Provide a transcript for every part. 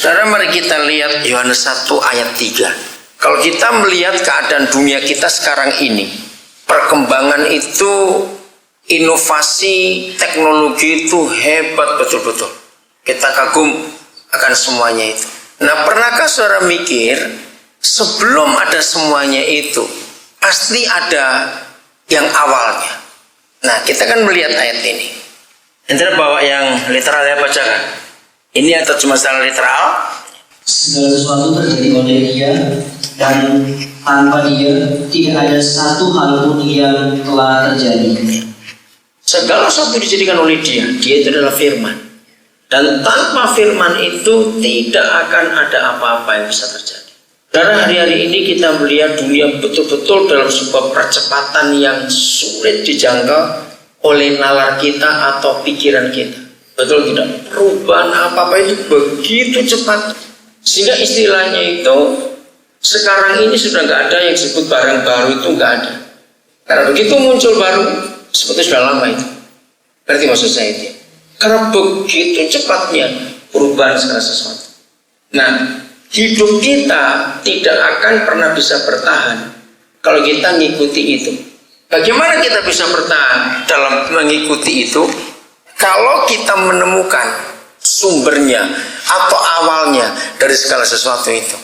Saudara, mari kita lihat Yohanes 1 ayat 3. Kalau kita melihat keadaan dunia kita sekarang ini, perkembangan itu, inovasi, teknologi itu hebat betul-betul. Kita kagum akan semuanya itu. Nah, pernahkah saudara mikir, sebelum ada semuanya itu, pasti ada yang awalnya. Nah, kita kan melihat ayat ini. Anda bawa yang literal ya, bacakan. Ini atau cuma secara literal? Segala sesuatu terjadi oleh Dia, dan tanpa Dia tidak ada satu hal pun yang telah terjadi. Segala sesuatu dijadikan oleh Dia. Dia itu adalah firman. Dan tanpa firman itu tidak akan ada apa-apa yang bisa terjadi. Karena hari-hari ini kita melihat dunia betul-betul dalam sebuah percepatan yang sulit dijangkau oleh nalar kita atau pikiran kita. Betul tidak? Perubahan apa-apa itu begitu cepat, sehingga istilahnya itu sekarang ini sudah nggak ada yang disebut barang baru, itu nggak ada. Karena begitu muncul baru, seperti sudah lama itu. Berarti maksud saya itu. Karena begitu cepatnya perubahan segala sesuatu. Nah, hidup kita tidak akan pernah bisa bertahan kalau kita mengikuti itu. Bagaimana kita bisa bertahan dalam mengikuti itu? Kalau kita menemukan sumbernya atau awalnya dari segala sesuatu itu.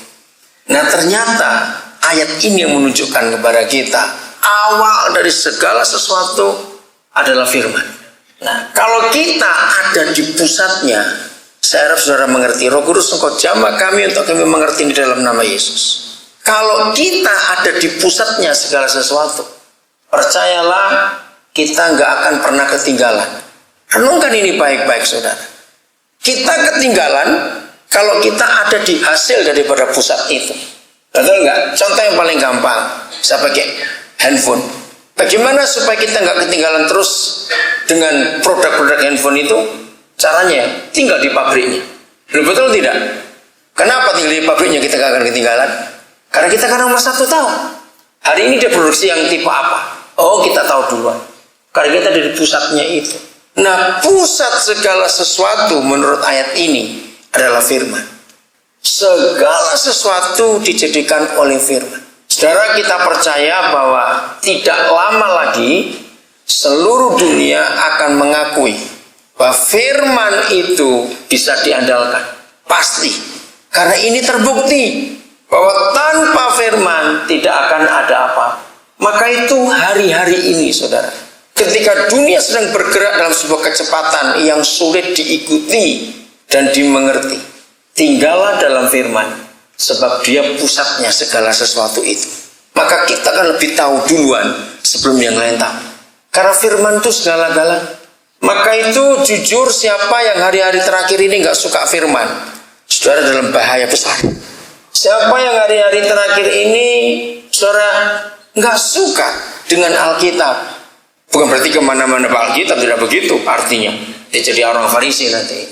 Nah, ternyata ayat ini yang menunjukkan kepada kita awal dari segala sesuatu adalah firman. Nah, kalau kita ada di pusatnya, saya harap saudara mengerti. Roh Kudus engkau jamah kami untuk kami mengerti di dalam nama Yesus. Kalau kita ada di pusatnya segala sesuatu, percayalah kita nggak akan pernah ketinggalan. Renungkan ini baik-baik saudara. Kita ketinggalan kalau kita ada di hasil daripada pusat itu. Betul nggak? Contoh yang paling gampang, saya pakai handphone. Bagaimana supaya kita nggak ketinggalan terus dengan produk-produk handphone itu? Caranya tinggal di pabriknya. Betul tidak? Kenapa tinggal di pabriknya kita nggak akan ketinggalan? Karena kita kan nomor satu tahu. Hari ini dia produksi yang tipe apa? Oh, kita tahu duluan. Karena kita dari pusatnya itu. Nah, pusat segala sesuatu menurut ayat ini adalah firman. Segala sesuatu dijadikan oleh firman. Saudara, kita percaya bahwa tidak lama lagi seluruh dunia akan mengakui bahwa firman itu bisa diandalkan. Pasti. Karena ini terbukti bahwa tanpa firman tidak akan ada apa. Maka itu hari-hari ini saudara, ketika dunia sedang bergerak dalam sebuah kecepatan yang sulit diikuti dan dimengerti, tinggallah dalam firman, sebab dia pusatnya segala sesuatu itu. Maka kita akan lebih tahu duluan sebelum yang lain tahu. Karena firman itu segala-galanya. Maka itu jujur, siapa yang hari-hari terakhir ini gak suka firman, saudara dalam bahaya besar. Siapa yang hari-hari terakhir ini saudara gak suka dengan Alkitab, bukan berarti kemana-mana Pak Alkitab, tidak begitu artinya. Dia jadi orang Farisi nanti.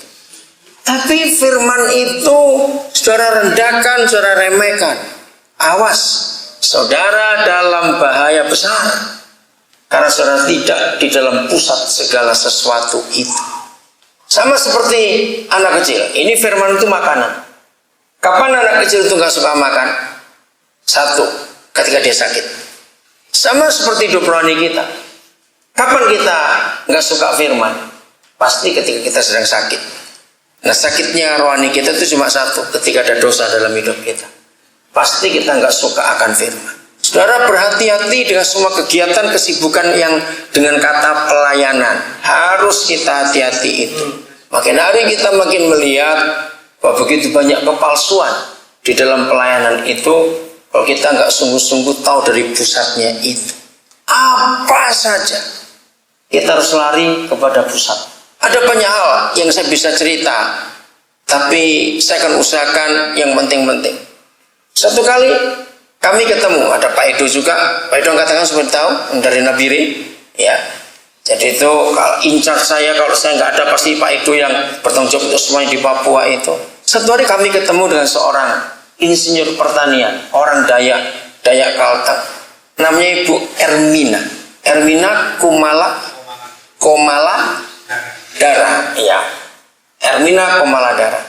Tapi firman itu saudara rendahkan, saudara remehkan. Awas, saudara dalam bahaya besar. Karena saudara tidak di dalam pusat segala sesuatu itu. Sama seperti anak kecil. Ini firman itu makanan. Kapan anak kecil itu gak suka makan? Satu, ketika dia sakit. Sama seperti hidup rohani kita. Kapan kita nggak suka firman? Pasti ketika kita sedang sakit. Nah, sakitnya rohani kita itu cuma satu, ketika ada dosa dalam hidup kita. Pasti kita nggak suka akan firman. Saudara, berhati-hati dengan semua kegiatan kesibukan yang dengan kata pelayanan. Harus kita hati-hati itu. Makin hari kita makin melihat bahwa begitu banyak kepalsuan di dalam pelayanan itu. Kalau kita nggak sungguh-sungguh tahu dari pusatnya itu, apa saja kita harus lari kepada pusat. Ada banyak hal yang saya bisa cerita, tapi saya akan usahakan yang penting-penting. Satu kali kami ketemu, ada Pak Edo juga. Pak Edo katakan seperti tahu dari Nabire, ya. Jadi itu kalau incar saya, kalau saya nggak ada pasti Pak Edo yang bertanggung jawab untuk semuanya di Papua itu. Satu hari kami ketemu dengan seorang insinyur pertanian, orang Dayak Kalteng, namanya Ibu Ermina Komala Dara, ya. Ermina Komala Dara.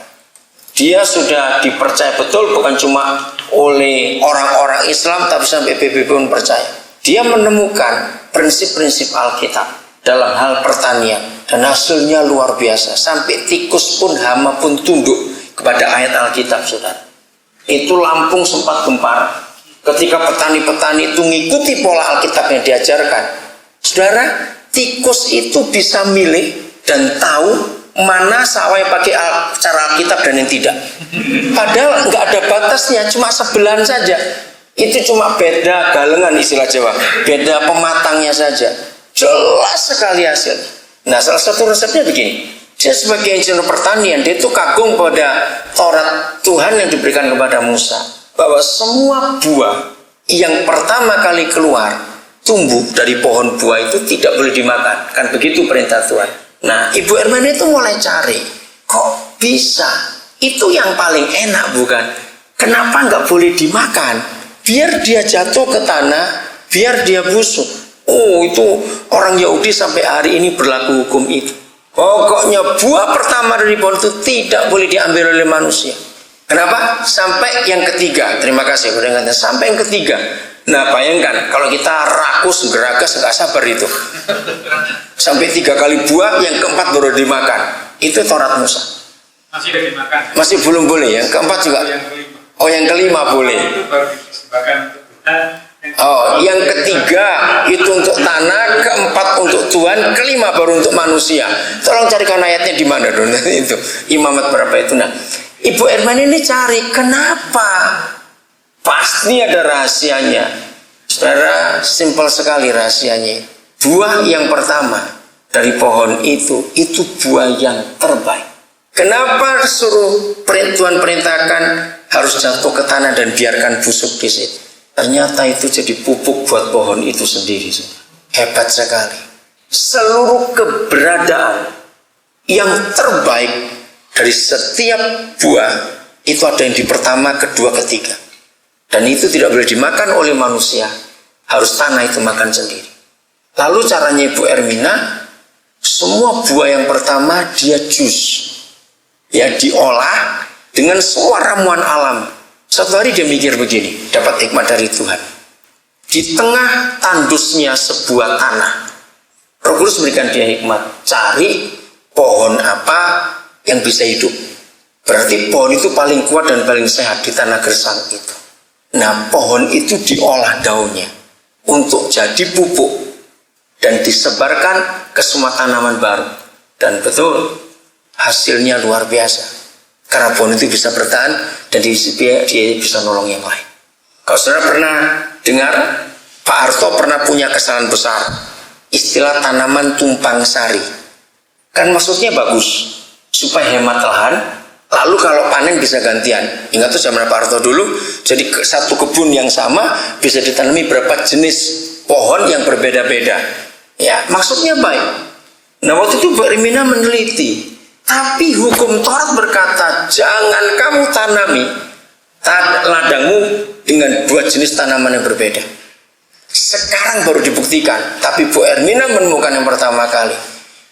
Dia sudah dipercaya betul bukan cuma oleh orang-orang Islam tapi sampai PBB pun percaya. Dia menemukan prinsip-prinsip Alkitab dalam hal pertanian dan hasilnya luar biasa. Sampai tikus pun, hama pun tunduk kepada ayat Alkitab, saudara. Itu Lampung sempat gempar ketika petani-petani itu mengikuti pola Alkitab yang diajarkan. Saudara, tikus itu bisa milih dan tahu mana sawah yang pakai cara Alkitab dan yang tidak. Padahal nggak ada batasnya, cuma sebelahan saja. Itu cuma beda galengan istilah Jawa, beda pematangnya saja. Jelas sekali hasil. Nah, salah satu resepnya begini. Dia sebagai insinyur pertanian, dia itu kagum pada Taurat Tuhan yang diberikan kepada Musa, bahwa semua buah yang pertama kali keluar tumbuh dari pohon buah itu tidak boleh dimakan. Kan begitu perintah Tuhan. Nah, Ibu Ermani itu mulai cari, kok bisa? Itu yang paling enak bukan? Kenapa nggak boleh dimakan? Biar dia jatuh ke tanah, biar dia busuk. Oh, itu orang Yahudi sampai hari ini berlaku hukum itu. Pokoknya buah pertama dari pohon itu tidak boleh diambil oleh manusia. Kenapa? Sampai yang ketiga. Terima kasih, sampai yang ketiga. Nah, bayangkan kalau kita rakus, geragas, nggak sabar itu. Sampai 3 kali buah, yang keempat baru dimakan. Itu Taurat Musa. Masih udah dimakan. Masih belum boleh, yang keempat juga. Oh, yang kelima boleh. Itu baru dipersembahkan untuk Tuhan. Oh, yang ketiga itu untuk tanah, keempat untuk Tuhan, kelima baru untuk manusia. Tolong carikan ayatnya di mana dong itu. Imamat berapa itu? Nah, Ibu Ermani ini cari kenapa? Pasti ada rahasianya. Saudara, simpel sekali rahasianya. Buah yang pertama dari pohon itu buah yang terbaik. Kenapa suruh Tuhan perintahkan harus jatuh ke tanah dan biarkan busuk di situ? Ternyata itu jadi pupuk buat pohon itu sendiri. Hebat sekali. Seluruh keberadaan yang terbaik dari setiap buah itu ada yang di pertama, kedua, ketiga. Dan itu tidak boleh dimakan oleh manusia. Harus tanah itu makan sendiri. Lalu caranya Ibu Ermina, semua buah yang pertama dia jus. Ya, diolah dengan semua ramuan alam. Satu hari dia mikir begini, dapat hikmat dari Tuhan. Di tengah tandusnya sebuah tanah, Roh Kudus memberikan dia hikmat. Cari pohon apa yang bisa hidup. Berarti pohon itu paling kuat dan paling sehat di tanah gersang itu. Nah, pohon itu diolah daunnya untuk jadi pupuk dan disebarkan ke semua tanaman baru. Dan betul, hasilnya luar biasa. Karena pohon itu bisa bertahan dan dia bisa nolong yang lain. Kalau saudara pernah dengar, Pak Harto pernah punya kesalahan besar, istilah tanaman tumpang sari. Kan maksudnya bagus, supaya hemat lahan. Lalu kalau panen bisa gantian. Ingat tuh zaman Pak Harto dulu, jadi satu kebun yang sama bisa ditanami berapa jenis pohon yang berbeda-beda. Ya, maksudnya baik. Nah, waktu itu Bu Ermina meneliti. Tapi hukum Taurat berkata, jangan kamu tanami ladangmu dengan 2 jenis tanaman yang berbeda. Sekarang baru dibuktikan. Tapi Bu Ermina menemukan yang pertama kali.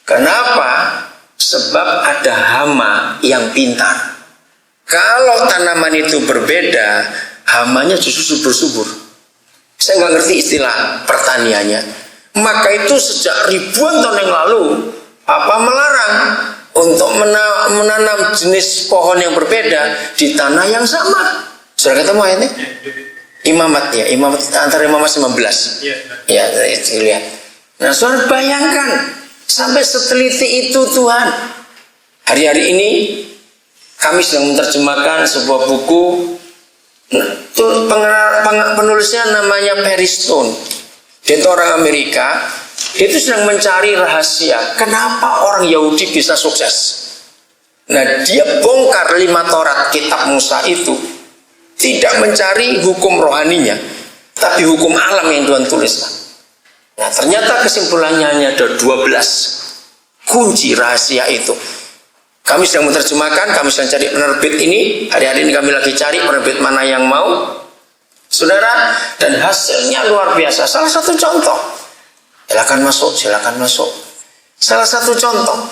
Kenapa? Sebab ada hama yang pintar. Kalau tanaman itu berbeda, hamanya justru subur-subur. Saya nggak ngerti istilah pertaniannya. Maka itu sejak ribuan tahun yang lalu, Papa melarang untuk menanam jenis pohon yang berbeda di tanah yang sama. Sudah ketemu ayatnya? Imamat ya, Imamat antara Imamat 19. Ya, itu lihat. Nah, saudara bayangkan sampai seteliti itu Tuhan. Hari-hari ini kami sedang menerjemahkan sebuah buku. Penulisnya namanya Perry Stone. Dia itu orang Amerika. Dia itu sedang mencari rahasia kenapa orang Yahudi bisa sukses. Nah, dia bongkar 5 Taurat kitab Musa itu tidak mencari hukum rohaninya, tapi hukum alam yang Tuhan tuliskan. Nah, ternyata kesimpulannya hanya ada 12 kunci rahasia itu. Kami sedang menerjemahkan, kami sedang cari penerbit ini. Hari-hari ini kami lagi cari penerbit mana yang mau, saudara, dan hasilnya luar biasa. Salah satu contoh. Silakan masuk. Salah satu contoh.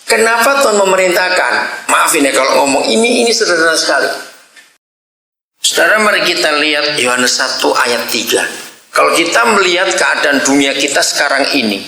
Kenapa Tuhan memerintahkan? Maafin ya kalau ngomong ini sederhana sekali. Saudara, mari kita lihat Yohanes 1 ayat 3. Kalau kita melihat keadaan dunia kita sekarang ini,